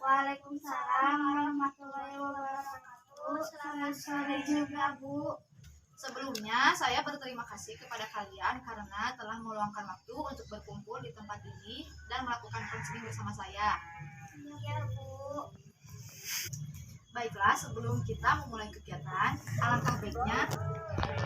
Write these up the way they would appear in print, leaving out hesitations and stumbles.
Waalaikumsalam warahmatullahi wabarakatuh. Selamat sore juga, Bu. Sebelumnya, saya berterima kasih kepada kalian karena telah meluangkan waktu untuk berkumpul di tempat ini dan melakukan konseling bersama saya. Iya, Bu. Baiklah, sebelum kita memulai kegiatan, alangkah baiknya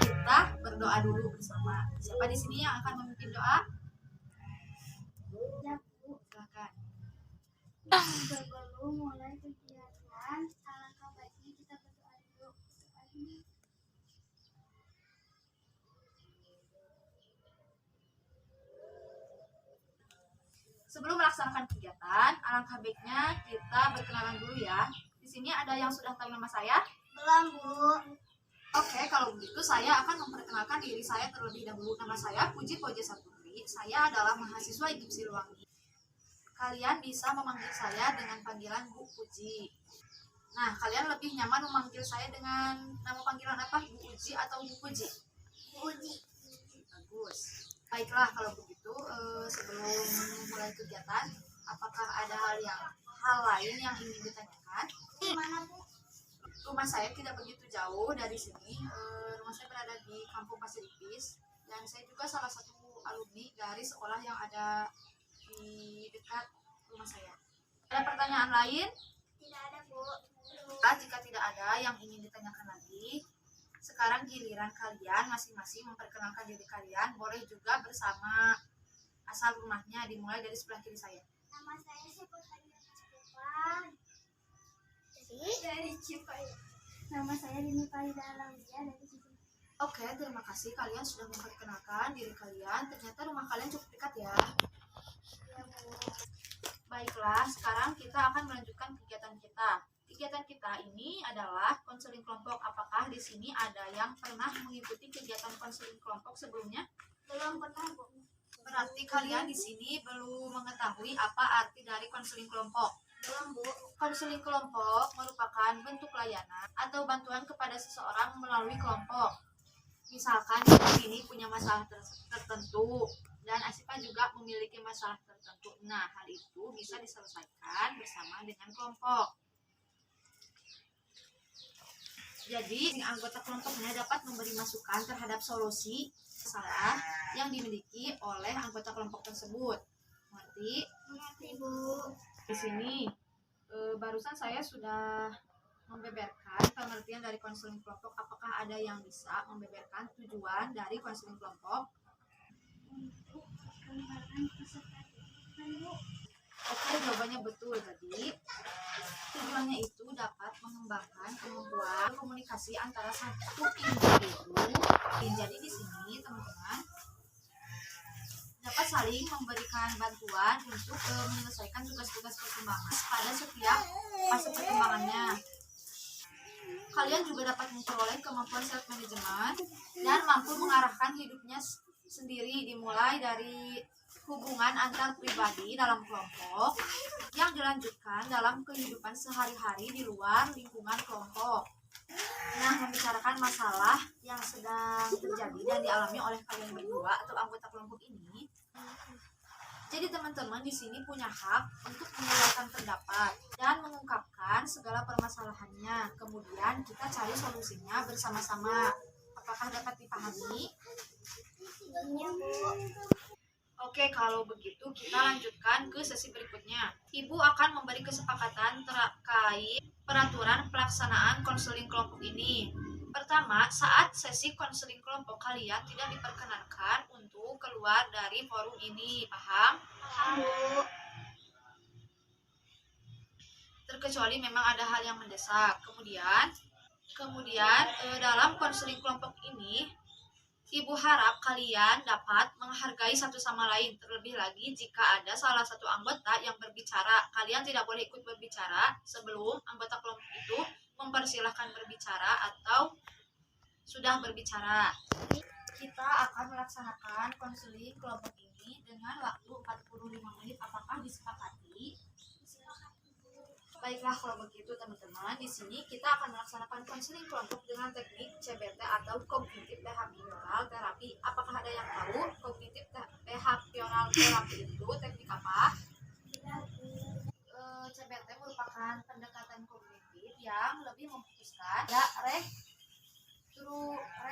kita berdoa dulu bersama. Siapa di sini yang akan memimpin doa? Ya, Bu. Silakan. Sebelum mulai kegiatan, alangkah baiknya kita berdoa dulu. Sebelum melaksanakan kegiatan, alangkah baiknya kita berkenalan dulu ya. Di sini ada yang sudah tahu nama saya? Belum, Bu. Oke, kalau begitu saya akan memperkenalkan diri saya terlebih dahulu. Nama saya Puji Pojesa Putri. Saya adalah mahasiswa IKIP Siliwangi. Kalian bisa memanggil saya dengan panggilan Bu Puji. Nah, kalian lebih nyaman memanggil saya dengan nama panggilan apa? Bu Uji atau Bu Puji? Bu Uji. Bagus. Baiklah, kalau begitu sebelum mulai kegiatan, apakah ada hal lain yang ingin ditanyakan? Di mana, Bu? Rumah saya tidak begitu jauh dari sini. Rumah saya berada di Kampung Pasir Ipis dan saya juga salah satu alumni dari sekolah yang ada di dekat rumah saya. Ada pertanyaan lain? Tidak ada, Bu. Jika tidak ada yang ingin ditanyakan lagi, sekarang giliran kalian masing-masing memperkenalkan diri kalian. Boleh juga bersama asal rumahnya, dimulai dari sebelah kiri saya. Nama saya dari Cipai. Nama saya Dinipali Dalamia dari sini. Oke, terima kasih kalian sudah memperkenalkan diri kalian. Ternyata rumah kalian cukup dekat ya. Ya, Bu. Baiklah, sekarang kita akan melanjutkan kegiatan kita. Kegiatan kita ini adalah konseling kelompok. Apakah di sini ada yang pernah mengikuti kegiatan konseling kelompok sebelumnya? Belum pernah, Bu. Berarti kalian di sini belum mengetahui apa arti dari konseling kelompok. Belum, Bu. Konseling kelompok merupakan bentuk layanan atau bantuan kepada seseorang melalui kelompok. Misalkan ini punya masalah tertentu dan Asifa juga memiliki masalah tertentu. Nah, hal itu bisa diselesaikan bersama dengan kelompok. Jadi, anggota kelompoknya dapat memberi masukan terhadap solusi masalah yang dimiliki oleh anggota kelompok tersebut. Mengerti? Mengerti, Bu. Di sini barusan saya sudah membeberkan pengertian dari konseling kelompok. Apakah ada yang bisa membeberkan tujuan dari konseling kelompok? Untuk perkembangan peserta didikan, Bu. Oke, jawabannya betul tadi. Tujuannya itu dapat mengembangkan kemampuan komunikasi antara satu individu. Jadi di sini teman-teman dapat saling memberikan bantuan untuk menyelesaikan tugas-tugas perkembangan pada setiap fase perkembangannya. Kalian juga dapat memperoleh kemampuan self management dan mampu mengarahkan hidupnya sendiri, dimulai dari hubungan antar pribadi dalam kelompok yang dilanjutkan dalam kehidupan sehari-hari di luar lingkungan kelompok. Nah, membicarakan masalah yang sedang terjadi dan dialami oleh kalian berdua atau anggota kelompok ini. Jadi teman-teman di sini punya hak untuk mengeluarkan pendapat dan mengungkapkan segala permasalahannya. Kemudian kita cari solusinya bersama-sama. Apakah dapat dipahami? Iya, Bu. Oke, kalau begitu kita lanjutkan ke sesi berikutnya. Ibu akan memberi kesepakatan terkait peraturan pelaksanaan konseling kelompok ini. Pertama, saat sesi konseling kelompok kalian tidak diperkenankan untuk keluar dari forum ini. Paham? Paham, Bu. Terkecuali memang ada hal yang mendesak. Kemudian dalam konseling kelompok ini, Ibu harap kalian dapat menghargai satu sama lain. Terlebih lagi jika ada salah satu anggota yang berbicara, kalian tidak boleh ikut berbicara sebelum anggota kelompok itu mempersilahkan berbicara atau sudah berbicara. Kita akan melaksanakan konseling kelompok ini dengan waktu 45 menit. Apakah disepakati? Baiklah, kalau begitu teman-teman, di sini kita akan melaksanakan konseling kelompok dengan teknik CBT atau Cognitive Behavioral Therapy. Apakah ada yang tahu Cognitive Behavioral Therapy itu teknik apa? CBT merupakan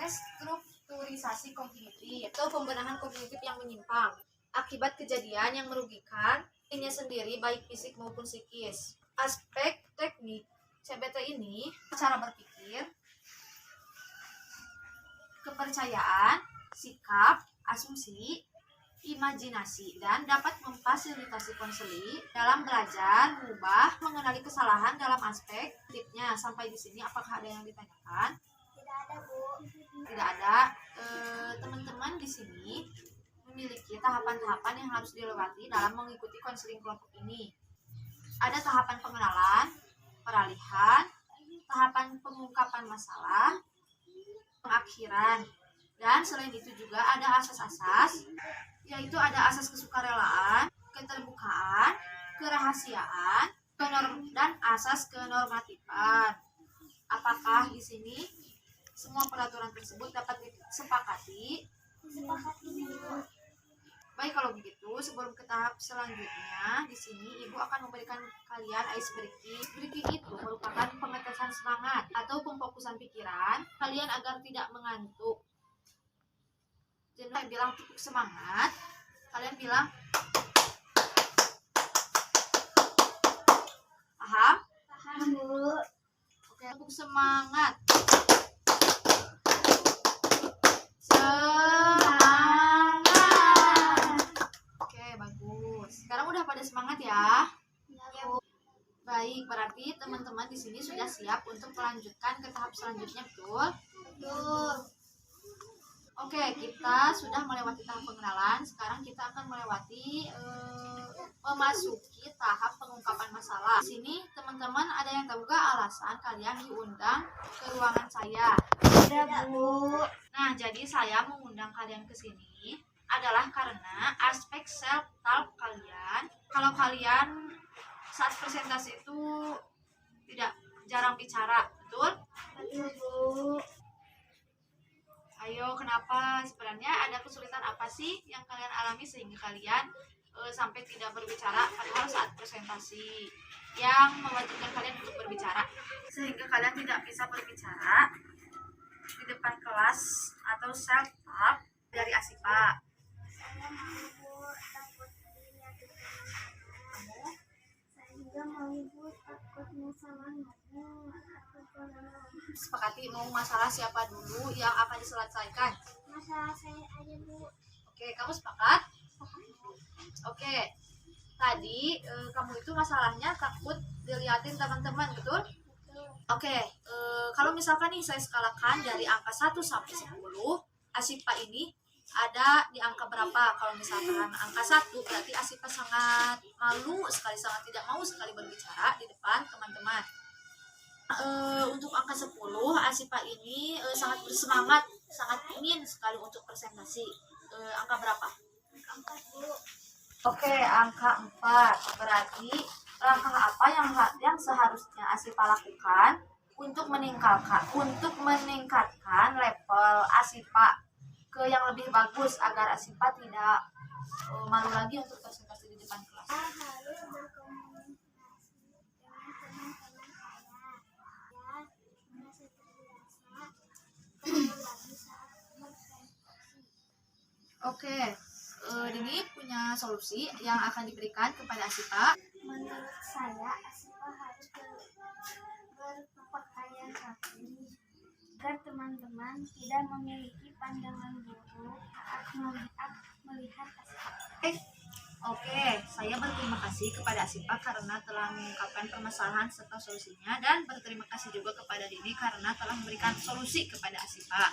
restrukturisasi kognitif atau pembenahan kognitif yang menyimpang akibat kejadian yang merugikan dirinya sendiri baik fisik maupun psikis. Aspek teknik CBT ini cara berpikir, kepercayaan, sikap, asumsi, imajinasi, dan dapat memfasilitasi konseli dalam belajar, mengubah, mengenali kesalahan dalam aspek tipnya. Sampai di sini apakah ada yang ditanyakan? Tidak ada, Bu. Tidak ada. Teman-teman di sini memiliki tahapan-tahapan yang harus dilewati dalam mengikuti konseling kelompok ini. Ada tahapan pengenalan, peralihan, tahapan pengungkapan masalah, pengakhiran, dan selain itu juga ada asas-asas, yaitu ada asas kesukarelaan, keterbukaan, kerahasiaan, dan asas kenormatifan. Apakah di sini semua peraturan tersebut dapat disepakati? Sepakati, Bu. Baik, kalau begitu sebelum ke tahap selanjutnya, di sini Ibu akan memberikan kalian ice breaking. Breaking itu merupakan pengetesan semangat atau pemfokusan pikiran kalian agar tidak mengantuk. Jadi saya bilang tepuk semangat, kalian bilang paham? Paham, Bu. Oke, tepuk semangat. Sekarang udah pada semangat ya? Ya, Bu. Baik, berarti teman-teman di sini sudah siap untuk melanjutkan ke tahap selanjutnya, betul? Betul. Oke, kita sudah melewati tahap pengenalan. Sekarang kita akan melewati memasuki tahap pengungkapan masalah. Di sini teman-teman ada yang tahu gak alasan kalian diundang ke ruangan saya? Tidak, Bu. Nah, jadi saya mengundang kalian ke sini adalah karena aspek self-talk kalian. Kalau kalian saat presentasi itu jarang bicara, betul? Betul, Bu. Ayo, kenapa? Sebenarnya ada kesulitan apa sih yang kalian alami sehingga kalian sampai tidak berbicara padahal saat presentasi yang mewajibkan kalian untuk berbicara, sehingga kalian tidak bisa berbicara di depan kelas atau self-talk dari ASIPA? Saya mau, Bu, takut dilihat Kamu saya juga mau, Bu, takutnya salah ngomong atau kalau sepakati mau masalah siapa dulu yang akan diselesaikan? masalah saya aja, Bu. Oke, kamu sepakat? Oke, tadi kamu itu masalahnya takut dilihatin teman-teman, betul? Betul. Oke, kalau misalkan nih saya skalakan dari angka 1 sampai 10, ASIPA ini ada di angka berapa? Kalau misalkan angka 1 berarti ASIPA sangat malu sekali, sangat tidak mau sekali berbicara di depan teman-teman. Untuk angka 10, ASIPA ini sangat bersemangat, sangat ingin sekali untuk presentasi. Angka berapa? Angka, Bu. Oke, angka 4. Berarti langkah apa yang seharusnya ASIPA lakukan untuk meningkatkan level ASIPA ke yang lebih bagus agar ASIPA tidak malu lagi untuk presentasi di depan kelas? Saya harus berkomunikasi dengan teman-teman saya. Ya, merasa terbiasa ketemu lagi saat berpresentasi. Oke, ini punya solusi yang akan diberikan kepada ASIPA. Menurut saya, ASIPA harus berpakaian rapi agar teman-teman tidak memiliki pandangan buruk saat melihat ASIPA. Oke, saya berterima kasih kepada ASIPA karena telah mengungkapkan permasalahan serta solusinya, dan berterima kasih juga kepada Dini karena telah memberikan solusi kepada ASIPA.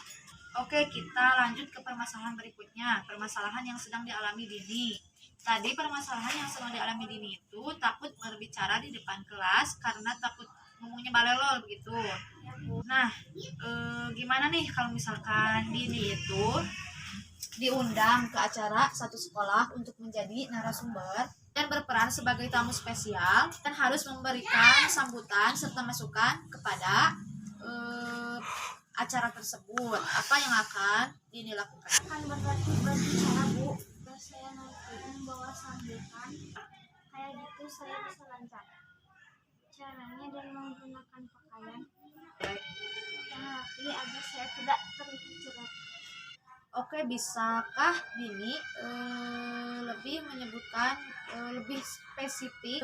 Oke, kita lanjut ke permasalahan berikutnya, permasalahan yang sedang dialami Dini. Tadi permasalahan yang sedang dialami Dini itu takut berbicara di depan kelas karena takut ngomongnya balelol begitu. Nah, gimana nih kalau misalkan Dini itu diundang ke acara satu sekolah untuk menjadi narasumber dan berperan sebagai tamu spesial dan harus memberikan sambutan serta masukan kepada acara tersebut? Apa yang akan Dini lakukan? Akan berbicara, Bu. Terus saya nanti membawa sambutan kayak gitu, saya bisa lancar caranya dan menggunakan pakaian yang rapi agar saya tidak terlihat Oke, bisakah Dini lebih menyebutkan lebih spesifik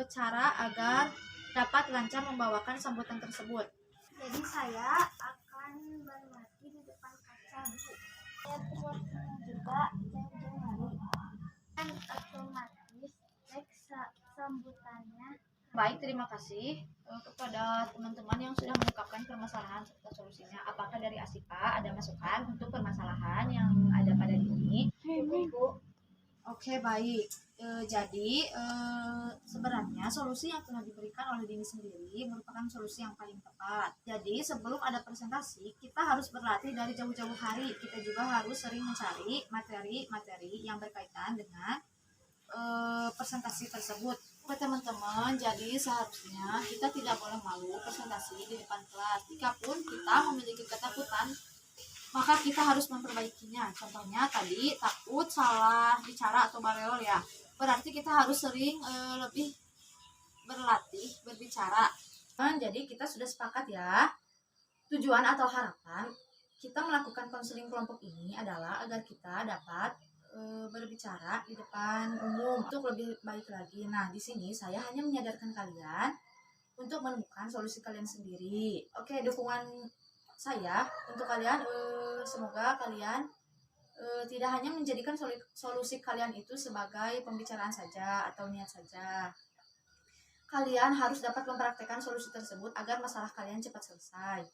cara agar dapat lancar membawakan sambutan tersebut? Jadi saya akan berlatih di depan kaca, Bu. Saya perwakilan juga jauh-jauh hari. Dan otomatis teks sambutannya. Baik, terima kasih kepada teman-teman yang sudah mengungkapkan permasalahan serta solusinya. Apakah dari Asipa ada masukan untuk permasalahan yang ada pada Dini? Bu. Oke, baik. Jadi sebenarnya solusi yang telah diberikan oleh Dini sendiri merupakan solusi yang paling tepat. Jadi sebelum ada presentasi, kita harus berlatih dari jauh-jauh hari. Kita juga harus sering mencari materi-materi yang berkaitan dengan presentasi tersebut. Oke teman-teman, jadi seharusnya kita tidak boleh malu presentasi di depan kelas. Jikapun kita memiliki ketakutan, maka kita harus memperbaikinya. Contohnya tadi takut salah bicara atau barel ya. Berarti kita harus sering lebih berlatih berbicara. Jadi kita sudah sepakat ya. Tujuan atau harapan kita melakukan konseling kelompok ini adalah agar kita dapat berbicara di depan umum untuk lebih baik lagi. Nah, di sini saya hanya menyadarkan kalian untuk menemukan solusi kalian sendiri. Oke, dukungan saya untuk kalian semoga kalian tidak hanya menjadikan solusi kalian itu sebagai pembicaraan saja atau niat saja. Kalian harus dapat mempraktekkan solusi tersebut agar masalah kalian cepat selesai.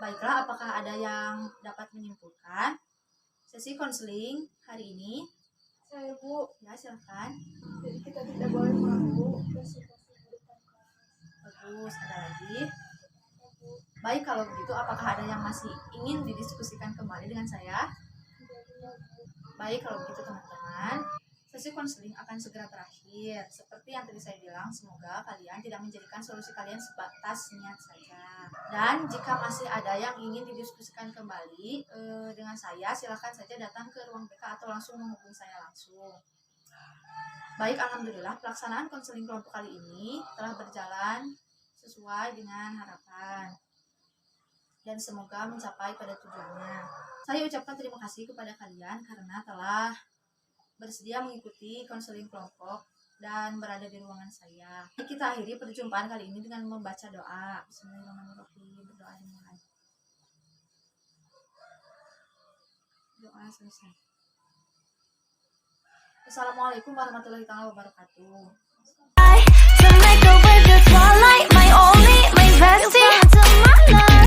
Baiklah, apakah ada yang dapat menyimpulkan sesi konseling hari ini? Saya, Bu. Ya, silakan. Jadi kita tidak boleh malu presentasi di depan kelas. Bagus, ada lagi? Baik, kalau begitu apakah ada yang masih ingin didiskusikan kembali dengan saya? Baik, kalau begitu teman-teman, sesi konseling akan segera berakhir. Seperti yang tadi saya bilang, semoga kalian tidak menjadikan solusi kalian sebatas niat saja. Dan jika masih ada yang ingin didiskusikan kembali dengan saya, silakan saja datang ke ruang BK atau langsung menghubungi saya langsung. Baik, alhamdulillah pelaksanaan konseling kelompok kali ini telah berjalan sesuai dengan harapan dan semoga mencapai pada tujuannya. Saya ucapkan terima kasih kepada kalian karena telah bersedia mengikuti konseling kelompok dan berada di ruangan saya. Kita akhiri perjumpaan kali ini dengan membaca doa. Bismillahirrahmanirrahim. Berdoa dimulai. Doa selesai. Assalamualaikum warahmatullahi wabarakatuh.